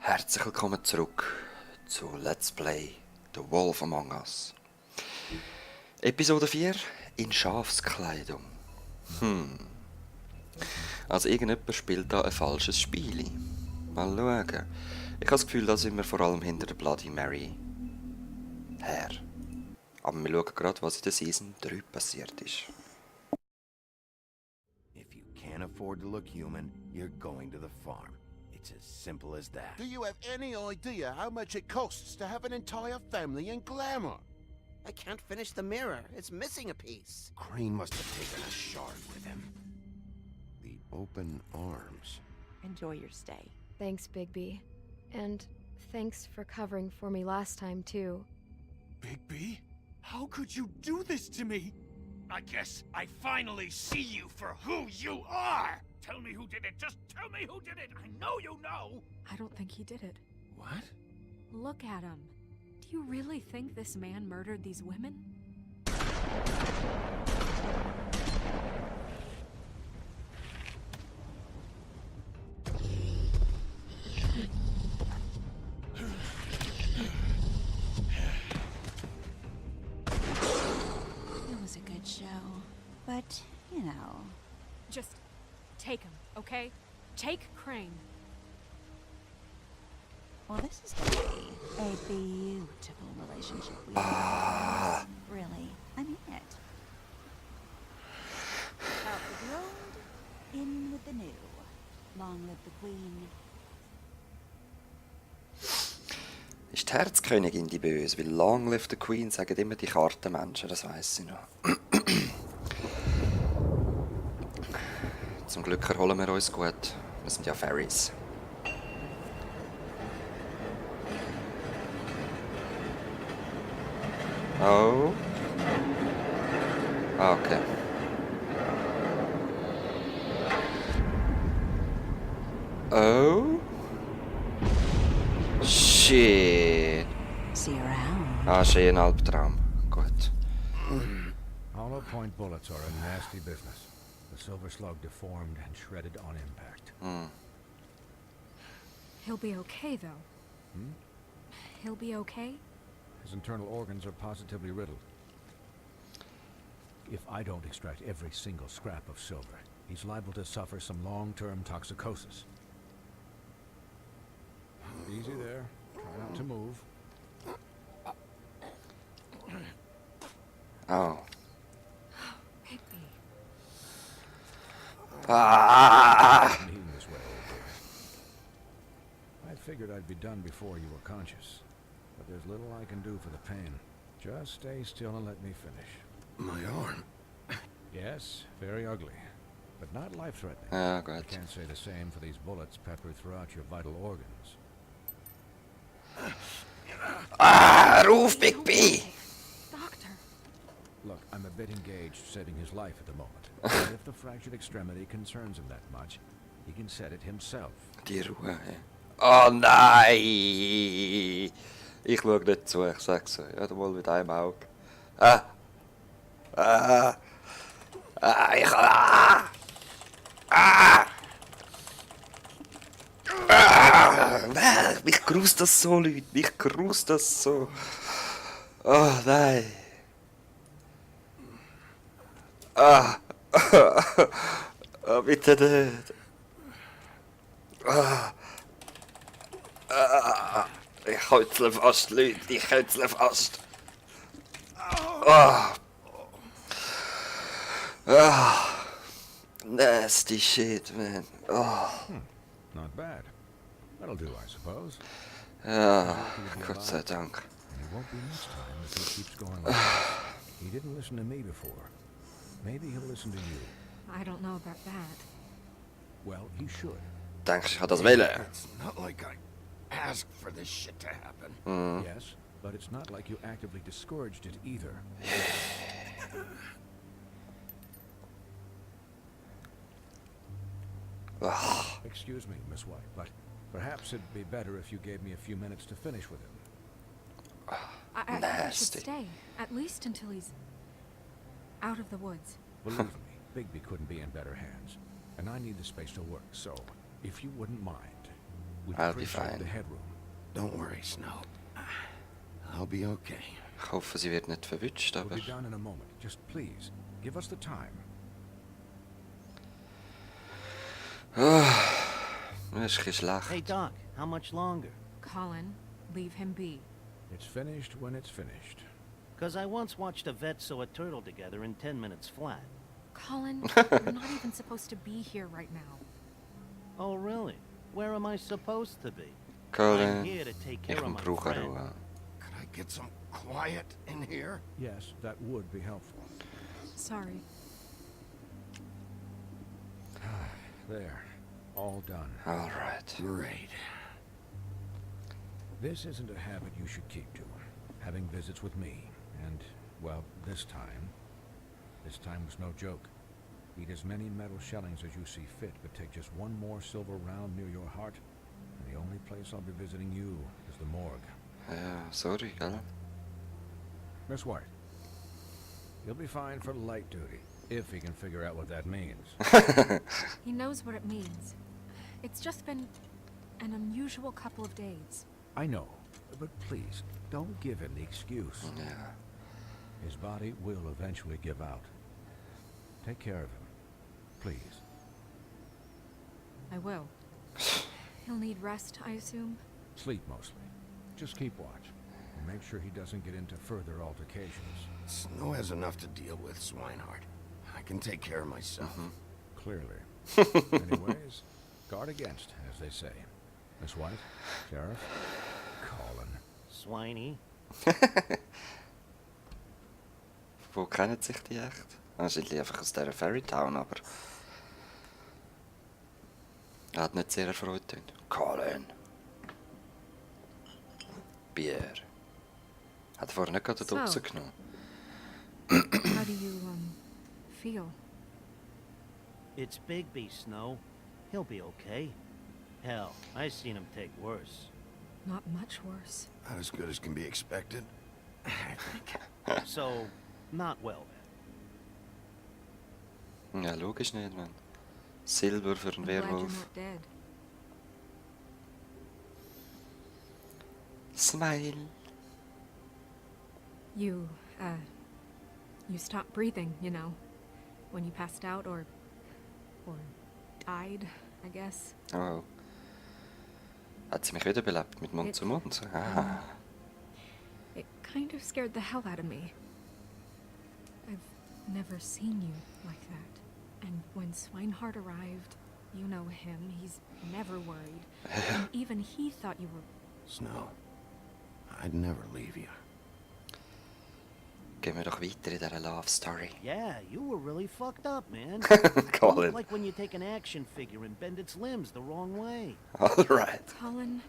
Herzlich willkommen zurück zu Let's Play The Wolf Among Us. Episode 4 in Schafskleidung. Also irgendjemand spielt da ein falsches Spiel. Mal schauen. Ich habe das Gefühl, da sind wir vor allem hinter der Bloody Mary her. Aber wir schauen gerade, was in der Season 3 passiert ist. If you can't afford to look human, you're going to the farm. It's as simple as that. Do you have any idea how much it costs to have an entire family in glamour? I can't finish the mirror. It's missing a piece. Crane must have taken a shard with him. The open arms. Enjoy your stay. Thanks, Bigby. And thanks for covering for me last time, too. Bigby? How could you do this to me? I guess I finally see you for who you are! Tell me who did it! Just tell me who did it! I know you know! I don't think he did it. What? Look at him. Do you really think this man murdered these women? It was a good show, but, you know... Just take him, okay? Take Crane. Well, this is going to be a beautiful relationship we have. Really, I mean it. Out with the old, in with the new. Long live the Queen. Ist die Herzkönigin die Böse? Weil Long Live the Queen sagen immer die Kartenmenschen, das weiss ich noch. Zum Glück erholen wir uns gut. Wir sind ja Fairies. Oh. Ah, okay. Oh. Shit. See you around. Ah, schon ein Albtraum. Gut. Hollow point bullets are a nasty business. The silver slug deformed and shredded on impact. He'll be okay, though. He'll be okay? His internal organs are positively riddled. If I don't extract every single scrap of silver, he's liable to suffer some long-term toxicosis. Easy there. Try not to move. Oh. Bigby. Ah! Mean this way, old boy. I figured I'd be done before you were conscious. But there's little I can do for the pain. Just stay still and let me finish. My arm. Yes, very ugly. But not life-threatening. Ja, I gut. can't say the same for these bullets peppered throughout your vital organs. Ah, ruf Bigby! Doctor. Look, I'm a bit engaged saving his life at the moment. But if the fractured extremity concerns him that much, he can set it himself. Die Ruhe, ja. Oh nein! Ich schaue nicht zu, ich sag's euch. Ja, mal mit einem Auge. Mich grust das so, Leute. Mich grust das so. Oh nein. Bitte nicht. Ich kützle fast, Leute. Ich kützle fast. Nasty shit, man. Not bad. That'll do, I suppose. Ja, Gott sei Dank. And it won't be next time if he keeps going like this. He didn't listen to me before. Maybe he'll listen to you. I don't know about that. Well, he should. Denkst du, ich kann das wählen? It's not like I asked for this shit to happen. Yes, but it's not like you actively discouraged it either. Excuse me, Miss White, but perhaps it'd be better if you gave me a few minutes to finish with him. I should Nasty. stay. At least until he's out of the woods. Believe me, Bigby couldn't be in better hands. And I need the space to work, so if you wouldn't mind. We'd I'll be appreciate fine. the headroom. Don't worry, Snow. I'll be okay. Ich hoffe, sie wird nicht verwünscht, We'll aber... be done in a moment. Just please, give us the time. Das ist ein bisschen schlecht. Hey, Doc, how much longer? Colin, leave him be. It's finished when it's finished. Because I once watched a vet sew a turtle together in 10 minutes flat. Colin, you're not even supposed to be here right now. Oh, really? Where am I supposed to be? I'm Colin, here to take ich care of bin my Bruder. friend. Could I get some quiet in here? Yes, that would be helpful. Sorry. There. All done. Alright. Great. This isn't a habit you should keep to. Having visits with me. And, well, this time was no joke. Eat as many metal shellings as you see fit, but take just one more silver round near your heart, and the only place I'll be visiting you is the morgue. Ja, sorry, gell? Miss White, you'll be fine for light duty, if he can figure out what that means. He knows what it means. It's just been an unusual couple of days. I know, but please, don't give him the excuse. Ja. His body will eventually give out. Take care of him, please. I will. He'll need rest, I assume. Sleep mostly. Just keep watch, and make sure he doesn't get into further altercations. Snow has enough to deal with, Swinehart. I can take care of myself. Clearly. Anyways, guard against, as they say. Miss White, Sheriff, Colin. Swiney. Wo kennen sich die echt? Wahrscheinlich einfach aus dieser Fairy Town, aber... Er hat nicht sehr erfreut getönt. Colin. Bier. Hat er vorher nicht gerade den So. Duxer genommen? How do you, feel? It's Bigby, Snow. He'll be okay. Hell, I seen him take worse. Not much worse. Not as good as can be expected, I think. So, not well then. Ja, logisch nicht, man. Silber für einen I'm glad you're Werwolf. not dead. Smile. You stopped breathing, you know, when you passed out or died, I guess. Oh. Hat sie mich wiederbelebt mit Mund zu Mund? Ah. It kind of scared the hell out of me. I've never seen you like that. And when Swinehart arrived, you know him, he's never worried. And even he thought you were... Snow, I'd never leave you. Gehen wir doch weiter in dieser Love Story. Yeah, you were really fucked up, man. Colin. Like when you take an action figure and bend its limbs the wrong way. Alright. Colin,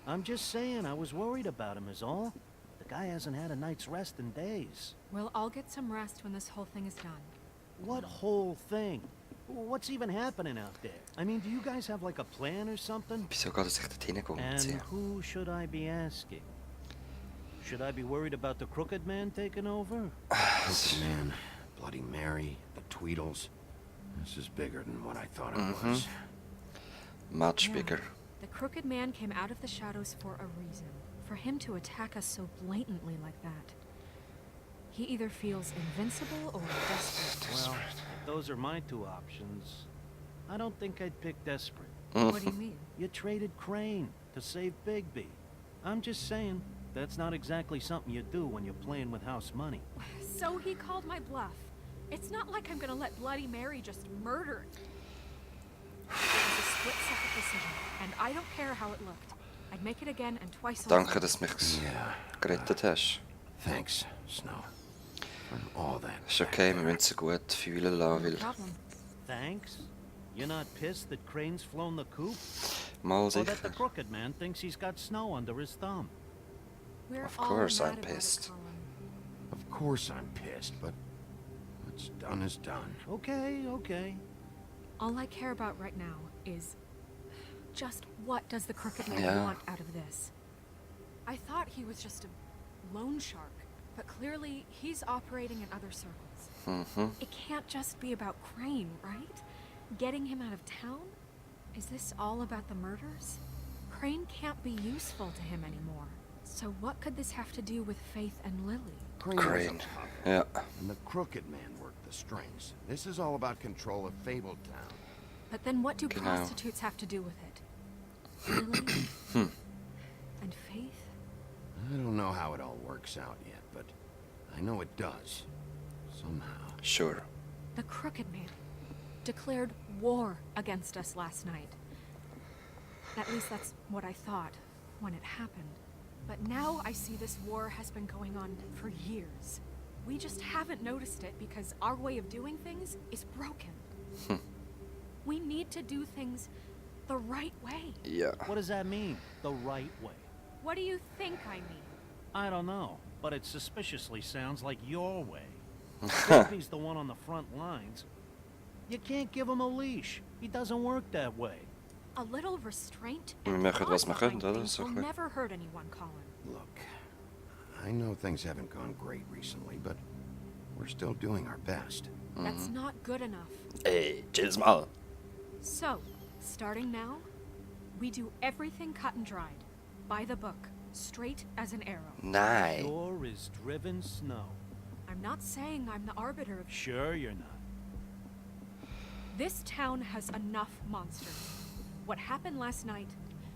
I'm just saying, I was worried about him is all. The guy hasn't had a night's rest in days. we'll all get some rest when this whole thing is done. What whole thing? What's even happening out there? I mean, do you guys have like a plan or something? Wieso geht er sich dort hinten And umziehen? who should I be asking? Should I be worried about the Crooked Man taking over? Crooked Man, Bloody Mary, the Tweedles. This is bigger than what I thought it was. Much Yeah. bigger. The Crooked Man came out of the shadows for a reason. For him to attack us so blatantly like that. He either feels invincible or desperate. Well, if those are my two options, I don't think I'd pick desperate. What do you mean? You traded Crane to save Bigby. I'm just saying, that's not exactly something you do when you're playing with house money. So he called my bluff. It's not like I'm gonna let Bloody Mary just murder it. It was a split-second decision, and I don't care how it looked. I'd make it again and twice Danke, over. dass du mich Yeah. gerettet hast. Thanks, Snow. For all that. Ist okay, wir müssen sie gut fühlen lassen, No weil... problem. Thanks? You're not pissed that Crane's flown the coop? Mal Or that the sicher. Crooked Man thinks he's got snow under his thumb? We're Of all course mad I'm about it, pissed. Colin. Of course I'm pissed, but what's done is done. Okay, okay. All I care about right now is just what does the Crooked Man Yeah. want out of this? I thought he was just a loan shark, but clearly he's operating in other circles. It can't just be about Crane, right? Getting him out of town? Is this all about the murders? Crane can't be useful to him anymore. So what could this have to do with Faith and Lily? Crane was a Crane. puppet, Ja. and the crooked man worked the strings. This is all about control of Fabletown. But then what do Genau. prostitutes have to do with it? Lily? And Faith? I don't know how it all works out yet, but I know it does. Somehow. Sure. The Crooked Man declared war against us last night. At least that's what I thought when it happened. But now I see this war has been going on for years. We just haven't noticed it because our way of doing things is broken. We need to do things the right way. Ja. What does that mean? The right way? What do you think I mean? I don't know, but it suspiciously sounds like your way. Bigby's the one on the front lines. You can't give him a leash. He doesn't work that way. A little restraint We and mogen thought was maar behind gunnen, dat things is will toch goed. never hurt anyone, Colin. Look, I know things haven't gone great recently, but we're still doing our best. That's not good enough. Hey, chill's mal. So, starting now, we do everything cut and dried, by the book, straight as an arrow. Nee. Sure is driven snow. I'm not saying I'm the arbiter of Sure you're not. this town has enough monsters. What happened last night,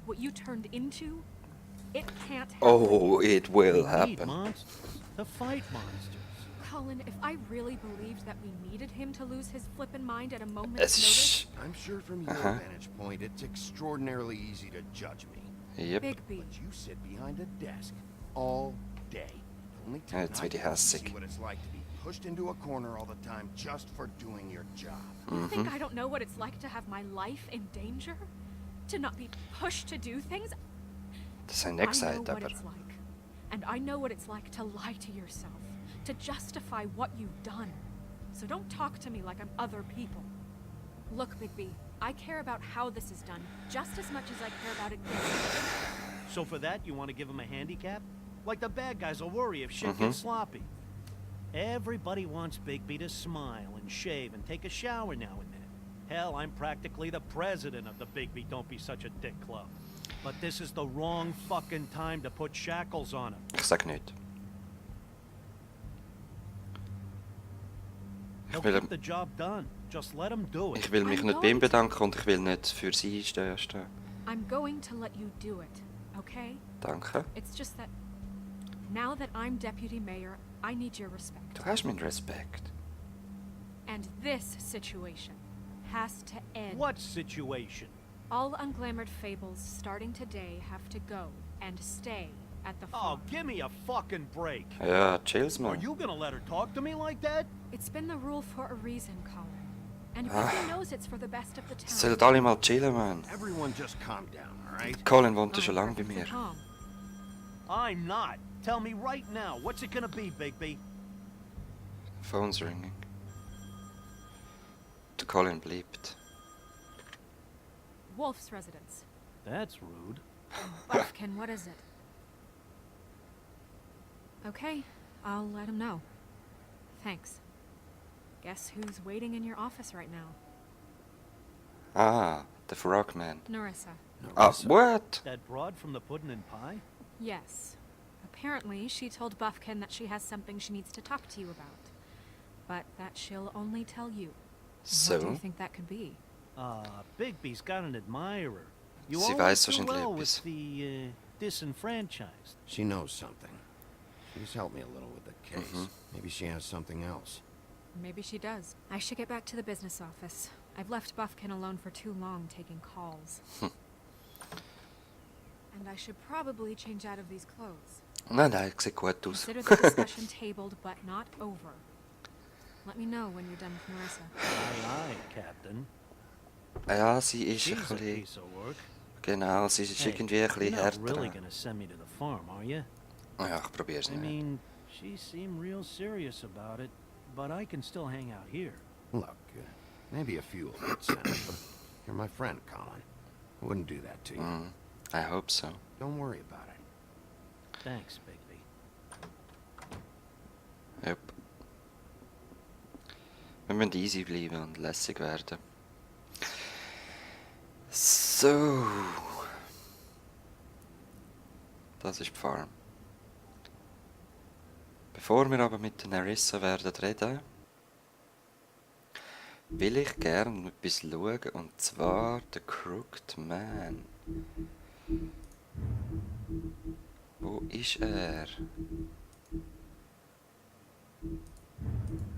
what you turned into, it can't happen. Oh, it will We need happen. monsters to fight monsters. Colin, if I really believed that we needed him to lose his flippin' mind at a moment's Es notice, ist... I'm sure from your Uh-huh. vantage point, it's extraordinarily easy to judge me. Yep. Bigby, But you sit behind a desk all day. Only Ja, jetzt wird die tonight you see hässig. what it's like to be pushed into a corner all the time just for doing your job. you think I don't know what it's like to have my life in danger? To not be pushed to do things? Das zijn I niks know uit, what aber... it's like. And I know what it's like to lie to yourself, to justify what you've done. So don't talk to me like I'm other people. Look, Bigby, I care about how this is done just as much as I care about it getting. So for that, you want to give him a handicap? Like the bad guys will worry if shit gets sloppy. Everybody wants Bigby to smile and shave and take a shower now and then. Hell, I'm practically the president of the Bigby Don't Be Such a Dick Club. But this is the wrong fucking time to put shackles on him. Ik zeg niet. He'll Ik wil, get the job done. Just let him do ik it. wil mich I'm niet bij hem going to- bedanken, want ik wil niet voor sie staan. I'm going to let you do it, okay? Danke. It's just that now that I'm deputy mayor, I need your respect. Du hast mijn respect. And this situation has to end. What situation? All unglamored fables starting today have to go and stay at the Oh, farm. give me a fucking break. Ja, chills Are man. you gonna let her talk to me like that? It's been the rule for a reason, Colin. And Bigby knows it's for the best of the town. Zullen allemaal chillen man. Everyone just calm down, all right? Colin woont er zo I'm lang bij perfectly meer. calm. I'm not. Tell me right now, what's it gonna be, Bigby? Phone's ringing. De Colin bliept. Wolf's residence. That's rude. Buffkin, what is it? Okay, I'll let him know. Thanks. Guess who's waiting in your office right now? Ah, the frog man. Narissa. Ah, what? That broad from the pudding and pie? Yes. Apparently, she told Buffkin that she has something she needs to talk to you about. But that she'll only tell you. What do you Zo. think that could be? Bigby's got an admirer. You Sie always weiß do wahrscheinlich well etwas. with the, disenfranchised. She knows something. She's helped me a little with the case. Maybe she has something else. Maybe she does. I should get back to the business office. I've left Buffkin alone for too long taking calls. And I should probably change out of these clothes. Nee, nee, ik zie goed uit. Consider the discussion tabled but not over. Let me know when you're done with Marissa. Aye, aye, Captain. Ja, sie ist She's een a bisschen... piece of work. Genau, sie ist irgendwie een You're bisschen not really härter. gonna send me to the farm, are you? Ja, ik probeer het I niet. mean, she seemed real serious about it, but I can still hang out here. Look, maybe a few will get sent, but you're my friend, Colin. I wouldn't do that to you. I hope so. Don't worry about it. Thanks, Bigby. Yep. We moeten easy blijven en lässig werden. Zo. Das ist die Farm. Bevor wir aber mit den Nerissa werden reden, will ich gerne etwas schauen, und zwar The Crooked Man. Wo ist er?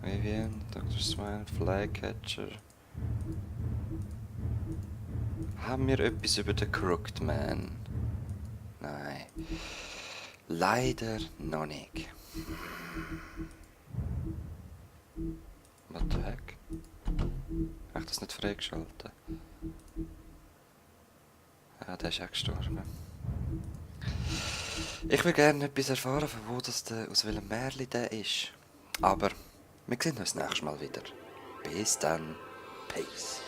Vivian, Dr. Smile, Flycatcher. Haben wir etwas über den Crooked Man? Nein. Leider noch nicht. What the heck? Habe ich das nicht freigeschaltet? Ja, der ist auch gestorben. Ich will gerne etwas erfahren, von wo das aus welchem Märchen der ist. Aber wir sehen uns nächstes Mal wieder. Bis dann. Peace.